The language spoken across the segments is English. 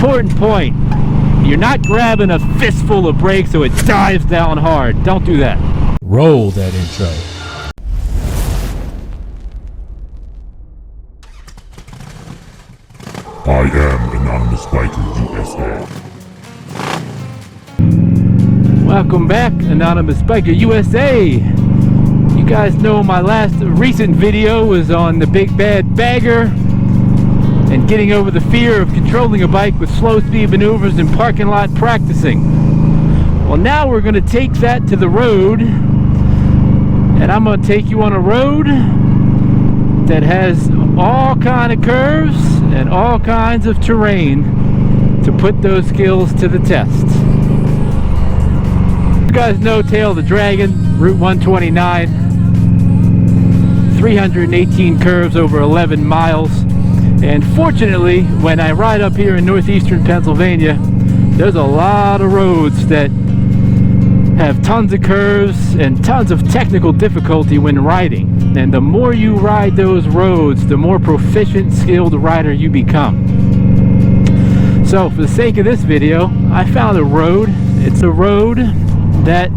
Important point. You're not grabbing a fistful of brakes so it dives down hard. Don't do that. Roll that intro. I am Anonymous Biker USA. Welcome back, Anonymous Biker USA. You guys know my last recent video was on the big bad bagger and getting over the fear of controlling a bike with slow speed maneuvers and parking lot practicing. Well, now we're going to take that to the road, and I'm going to take you on a road that has all kind of curves and all kinds of terrain to put those skills to the test. You guys know Tail of the Dragon, Route 129, 318 curves over 11 miles. And fortunately, when I ride up here in northeastern Pennsylvania, there's a lot of roads that have tons of curves and tons of technical difficulty when riding. And the more you ride those roads, the more proficient, skilled rider you become. So for the sake of this video, I found a road. It's a road that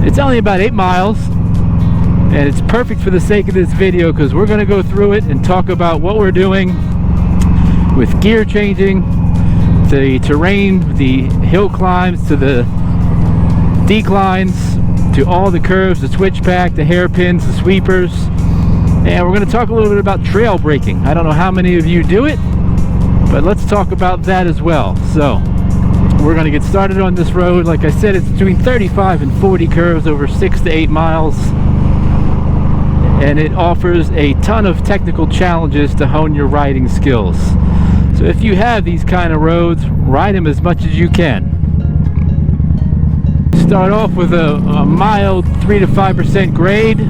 it's only about 8 miles, and it's perfect for the sake of this video because we're going to go through it and talk about what we're doing with gear changing, the terrain, the hill climbs to the declines, to all the curves, the switchback, the hairpins, the sweepers, and we're going to talk a little bit about trail braking. I don't know how many of you do it, but let's talk about that as well. So we're going to get started on this road. Like I said, it's between 35 and 40 curves over 6 to 8 miles. And it offers a ton of technical challenges to hone your riding skills. So if you have these kind of roads, ride them as much as you can. Start off with a mild 3 to 5% grade.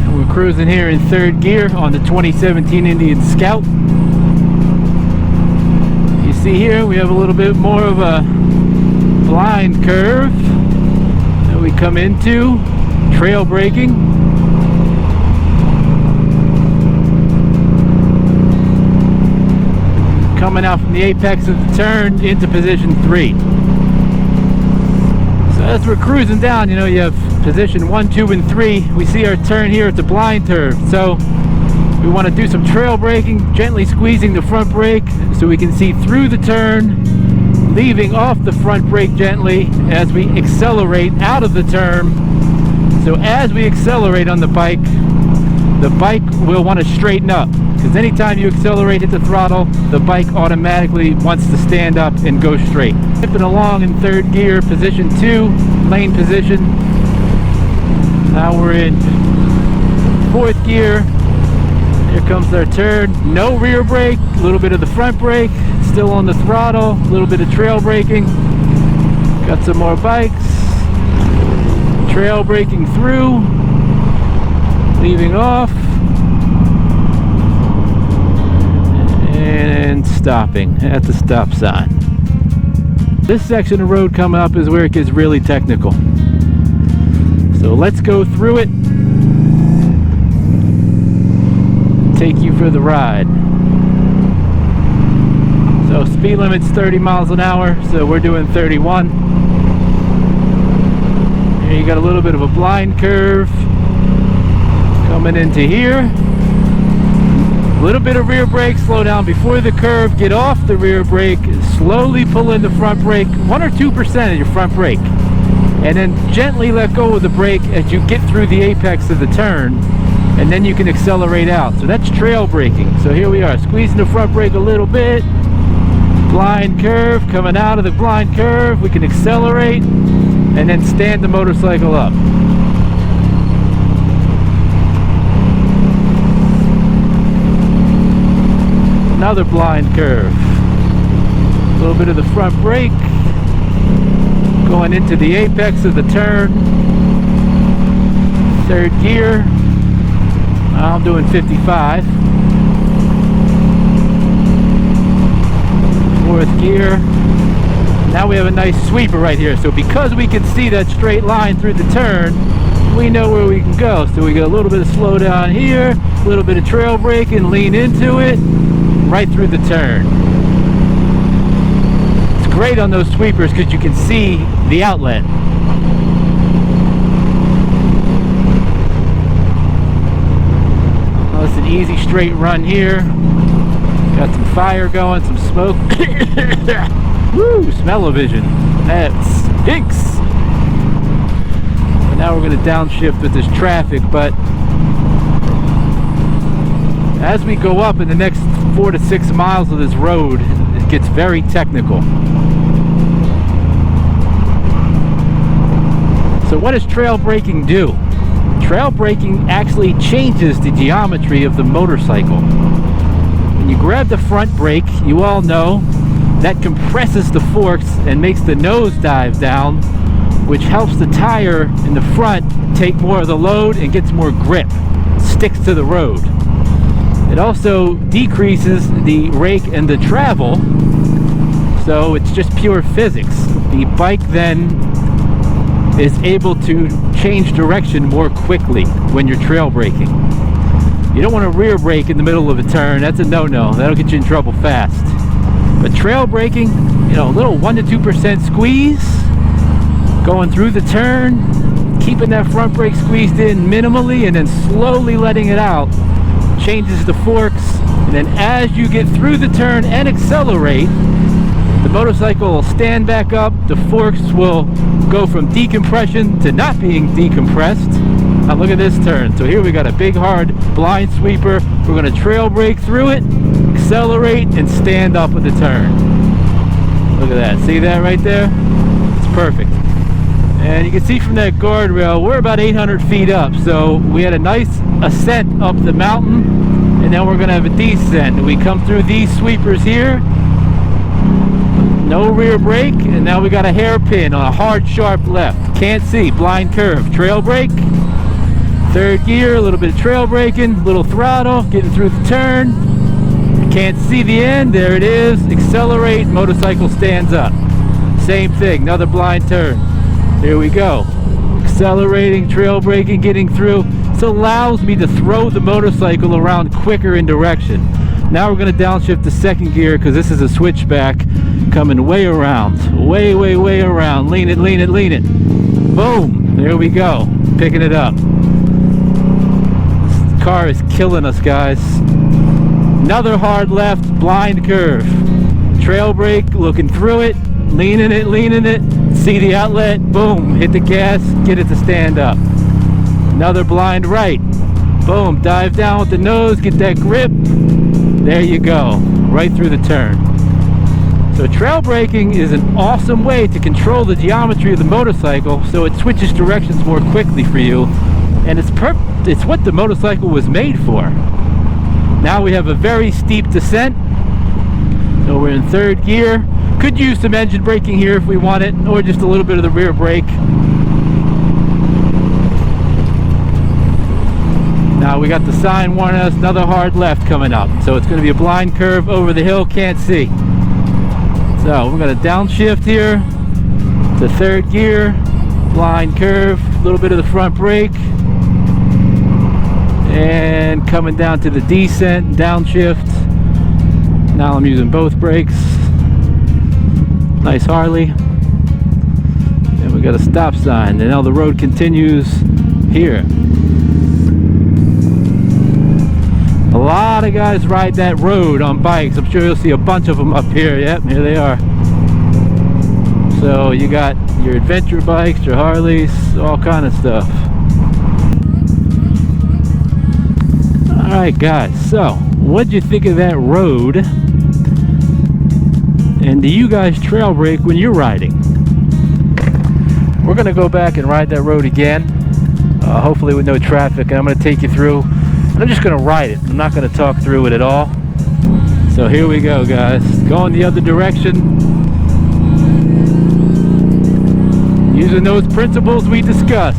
And we're cruising here in third gear on the 2017 Indian Scout. You see here we have a little bit more of a blind curve that we come into, trail braking. Coming out from the apex of the turn into position 3. So as we're cruising down, you know, you have position 1, 2, and 3. We see our turn here at the blind curve. So we want to do some trail braking, gently squeezing the front brake so we can see through the turn, leaving off the front brake gently as we accelerate out of the turn. So as we accelerate on the bike will want to straighten up, because anytime you accelerate at the throttle, the bike automatically wants to stand up and go straight. Zipping along in third gear, position 2, lane position. Now we're in fourth gear. Here comes our turn. No rear brake, a little bit of the front brake, still on the throttle, a little bit of trail braking. Got some more bikes. Trail braking through, leaving off, and stopping at the stop sign. This section of road coming up is where it gets really technical. So let's go through it, take you for the ride. So speed limit's 30 miles an hour, so we're doing 31. Here you got a little bit of a blind curve coming into here. A little bit of rear brake, slow down before the curve, get off the rear brake, slowly pull in the front brake, 1 or 2% of your front brake, and then gently let go of the brake as you get through the apex of the turn, and then you can accelerate out. So that's trail braking. So here we are, squeezing the front brake a little bit, blind curve, coming out of the blind curve, we can accelerate, and then stand the motorcycle up. Another blind curve. A little bit of the front brake. Going into the apex of the turn. Third gear. I'm doing 55. Fourth gear. Now we have a nice sweeper right here. So because we can see that straight line through the turn, we know where we can go. So we got a little bit of slow down here, a little bit of trail braking, lean into it. right through the turn. It's great on those sweepers because you can see the outlet. Well, it's an easy straight run here. Got some fire going, some smoke. Woo, smell-o-vision. That stinks. So now we're going to downshift with this traffic, but as we go up in the next 4 to 6 miles of this road, it gets very technical. So what does trail braking do? Trail braking actually changes the geometry of the motorcycle. When you grab the front brake, you all know that compresses the forks and makes the nose dive down, which helps the tire in the front take more of the load and gets more grip, sticks to the road. It also decreases the rake and the travel, so it's just pure physics. The bike then is able to change direction more quickly when you're trail braking. You don't want to rear brake in the middle of a turn. That's a no-no. That'll get you in trouble fast. But trail braking, you know, a little 1 to 2% squeeze, going through the turn, keeping that front brake squeezed in minimally and then slowly letting it out, changes the forks, and then as you get through the turn and accelerate, the motorcycle will stand back up, the forks will go from decompression to not being decompressed. Now look at this turn. So here we got a big hard blind sweeper. We're going to trail brake through it, accelerate, and stand up with the turn. Look at that. See that right there? It's perfect. And you can see from that guardrail, we're about 800 feet up. So we had a nice ascent up the mountain, and then we're going to have a descent. We come through these sweepers here. No rear brake, and now we got a hairpin on a hard, sharp left. Can't see, blind curve. Trail brake, third gear, a little bit of trail braking, little throttle, getting through the turn. Can't see the end, there it is. Accelerate, motorcycle stands up. Same thing, another blind turn. Here we go. Accelerating, trail braking, getting through. This allows me to throw the motorcycle around quicker in direction. Now we're going to downshift to second gear because this is a switchback coming way around. Way, way, way around. Lean it, lean it, lean it. Boom. There we go. Picking it up. This car is killing us, guys. Another hard left, blind curve. Trail brake, looking through it. Leaning it, leaning it. See the outlet. Boom. Hit the gas. Get it to stand up. Another blind right. Boom. Dive down with the nose. Get that grip. There you go, right through the turn. So trail braking is an awesome way to control the geometry of the motorcycle so it switches directions more quickly for you. And it's what the motorcycle was made for. Now we have a very steep descent. So we're in third gear. Could use some engine braking here if we want it, or just a little bit of the rear brake. Now we got the sign warning us, another hard left coming up. So it's going to be a blind curve over the hill, can't see. So we're going to downshift here to third gear, blind curve, a little bit of the front brake. And coming down to the descent, downshift. Now I'm using both brakes. Nice Harley. And we got a stop sign. And now the road continues here. A lot of guys ride that road on bikes. I'm sure you'll see a bunch of them up here. Yep, here they are. So you got your adventure bikes, your Harleys, all kind of stuff. Alright guys, so what'd you think of that road? And do you guys trail brake when you're riding? We're going to go back and ride that road again. Hopefully with no traffic. And I'm going to take you through. And I'm just going to ride it. I'm not going to talk through it at all. So here we go, guys. Going the other direction. Using those principles we discussed.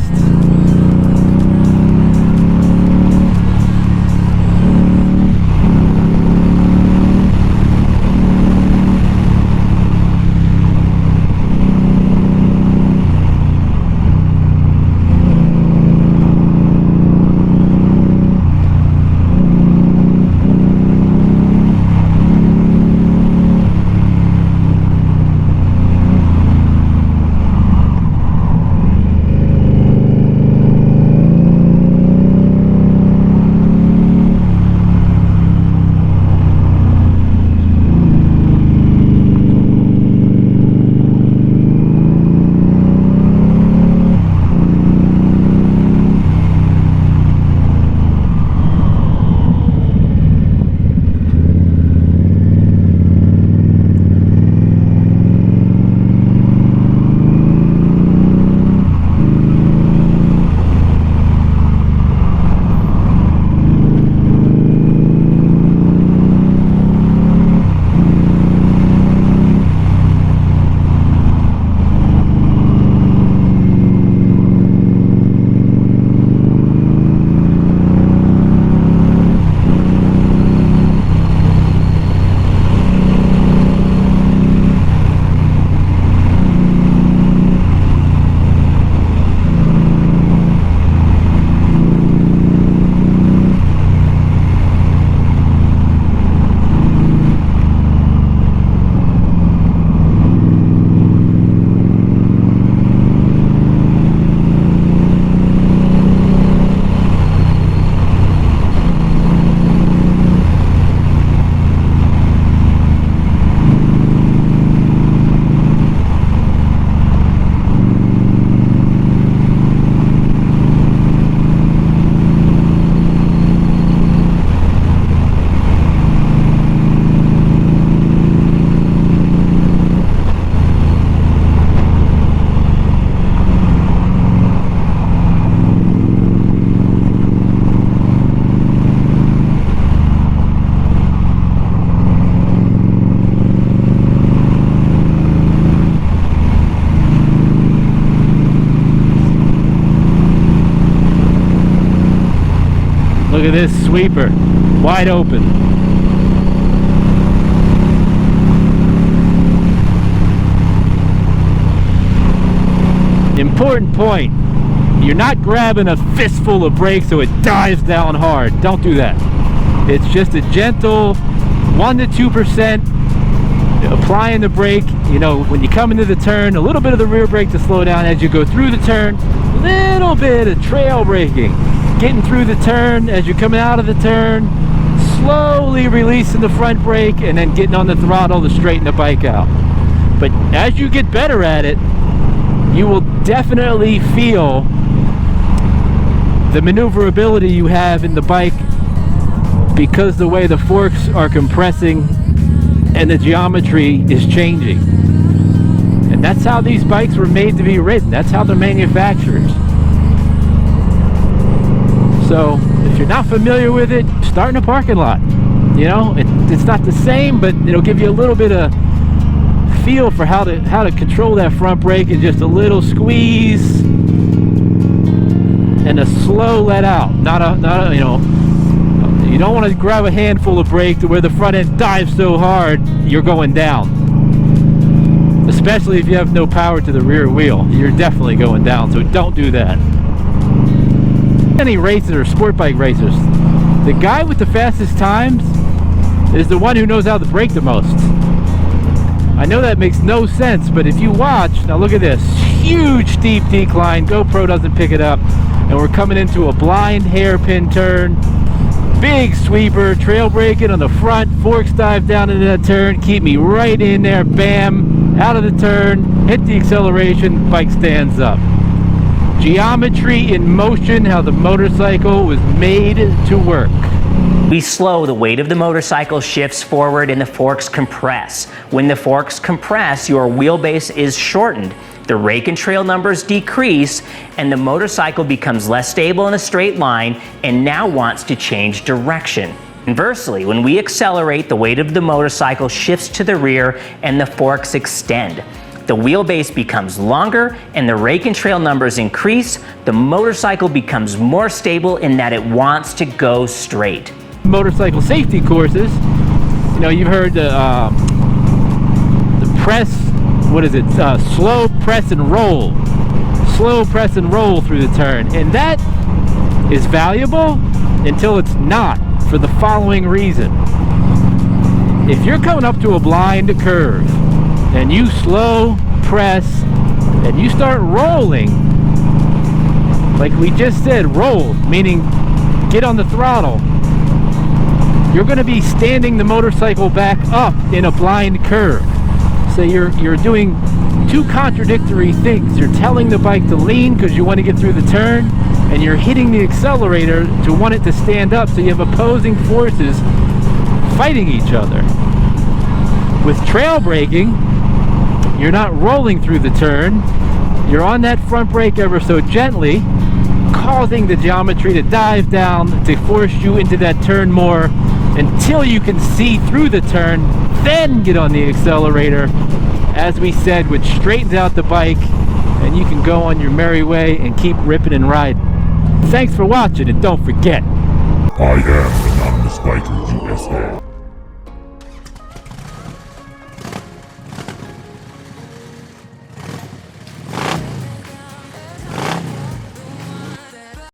Look at this sweeper, wide open. Important point, you're not grabbing a fistful of brakes so it dives down hard. Don't do that. It's just a gentle 1 to 2% applying the brake. You know, when you come into the turn, a little bit of the rear brake to slow down as you go through the turn, little bit of trail braking, getting through the turn as you're coming out of the turn, slowly releasing the front brake and then getting on the throttle to straighten the bike out. But as you get better at it, you will definitely feel the maneuverability you have in the bike because the way the forks are compressing and the geometry is changing. And that's how these bikes were made to be ridden. That's how they're manufactured. So if you're not familiar with it, start in a parking lot. You know, it's not the same, but it'll give you a little bit of feel for how to control that front brake, and just a little squeeze and a slow let out. Not a you know, you don't want to grab a handful of brake to where the front end dives so hard you're going down. Especially if you have no power to the rear wheel, you're definitely going down. So don't do that. Any racers or sport bike racers, the guy with the fastest times is the one who knows how to brake the most. I know that makes no sense, but if you watch, now look at this, huge steep decline, GoPro doesn't pick it up, and we're coming into a blind hairpin turn, big sweeper, trail braking on the front, forks dive down into that turn, keep me right in there, bam, out of the turn, hit the acceleration, bike stands up. Geometry in motion, how the motorcycle was made to work. We slow, the weight of the motorcycle shifts forward and the forks compress. When the forks compress, your wheelbase is shortened. The rake and trail numbers decrease and the motorcycle becomes less stable in a straight line and now wants to change direction. Conversely, when we accelerate, the weight of the motorcycle shifts to the rear and the forks extend. The wheelbase becomes longer and the rake and trail numbers increase. The motorcycle becomes more stable in that it wants to go straight. Motorcycle safety courses, you know, you've heard the press, what is it, slow press and roll through the turn, and that is valuable until it's not, for the following reason. If you're coming up to a blind curve and you slow press and you start rolling, like we just said, roll, meaning get on the throttle, you're going to be standing the motorcycle back up in a blind curve. So you're doing two contradictory things. You're telling the bike to lean because you want to get through the turn, and you're hitting the accelerator to want it to stand up, so you have opposing forces fighting each other. With trail braking, you're not rolling through the turn. You're on that front brake ever so gently, causing the geometry to dive down to force you into that turn more until you can see through the turn, then get on the accelerator, as we said, which straightens out the bike and you can go on your merry way and keep ripping and riding. Thanks for watching, and don't forget, I am Anonymous Bikers USA.